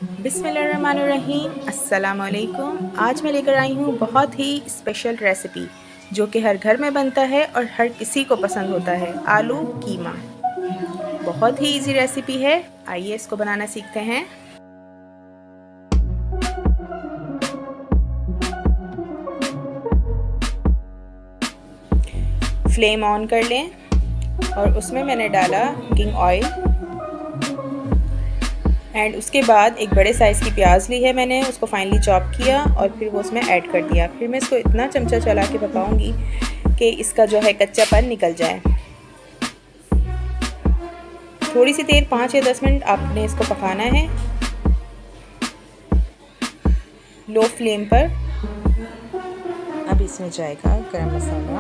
बिस्मिल्लाहिर्रहमानिर्रहीम, अस्सलाम वालेकुम। आज मैं लेकर आई हूँ बहुत ही स्पेशल रेसिपी जो कि हर घर में बनता है और हर किसी को पसंद होता है, आलू कीमा। बहुत ही इजी रेसिपी है, आइए इसको बनाना सीखते हैं। फ्लेम ऑन कर लें और उसमें मैंने डाला कुकिंग ऑयल एंड उसके बाद एक बड़े साइज़ की प्याज ली है मैंने, उसको फाइनली चॉप किया और फिर वो उसमें ऐड कर दिया। फिर मैं इसको इतना चमचा चला के पकाऊंगी कि इसका जो है कच्चापन निकल जाए। थोड़ी सी देर 5 या 10 मिनट आपने इसको पकाना है लो फ्लेम पर। अब इसमें जाएगा गरम मसाला,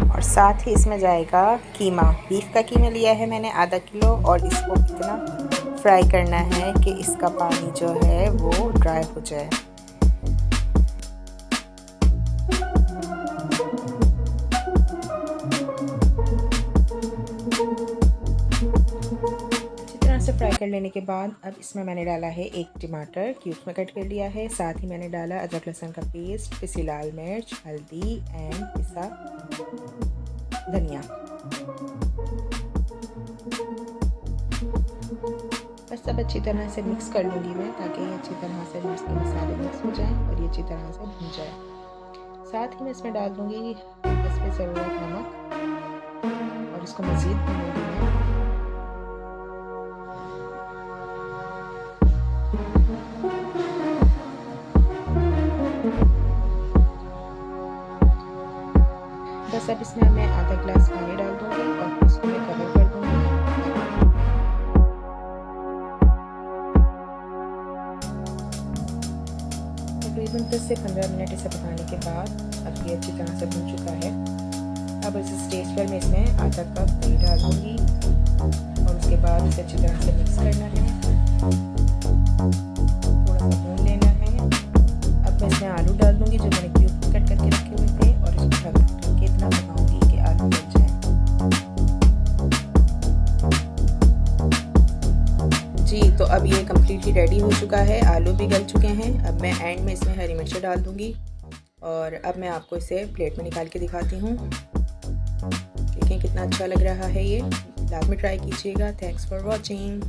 और साथ ही इसमें जाएगा कीमा। बीफ का कीमा लिया है मैंने आधा किलो, और इसको इतना फ्राई करना है कि इसका पानी जो है वो ड्राई हो जाए। अच्छी तरह से फ्राई कर लेने के बाद अब इसमें मैंने डाला है एक टमाटर क्यूब्स में कट कर लिया है। साथ ही मैंने डाला अदरक लहसुन का पेस्ट, पिसी लाल मिर्च, हल्दी एंड पिसा धनिया। बस अब अच्छी तरह से मिक्स कर लूँगी मैं, ताकि ये अच्छी तरह से मसाले मिक्स हो जाएं और ये अच्छी तरह से भून जाए। साथ ही मैं इसमें डाल दूँगी इसमें ज़रूरत नमक और इसको मज़ीद भूनूँगी मैं। बस अब इसमें मैं आधा ग्लास पानी डाल दूँगी और इसको मैं कवर कर दूँगी। तकरीबन 10 से 15 मिनट इसे पकाने के बाद अब ये अच्छी तरह से भुन चुका है। अब इस स्टेज पर मैं इसमें आधा कप दही डाल दूँगी और उसके बाद इसे अच्छी तरह से मिक्स करना है, थोड़ा सा भून लेना है। अब मैं इसमें आलू डाल दूँगी जो मैंने क्यूब कट करके रखे हुए थे, और इसको ढक के इतना पकाऊँगी कि आलू गल जाए। जी, तो अब ये कम्प्लीटली रेडी हो चुका है, आलू भी गल चुके हैं। अब मैं एंड में इसमें हरी मिर्च डाल दूँगी और अब मैं आपको इसे प्लेट में निकाल के दिखाती हूँ। देखें कितना अच्छा लग रहा है ये, लाजमी ट्राई कीजिएगा। Thanks for watching.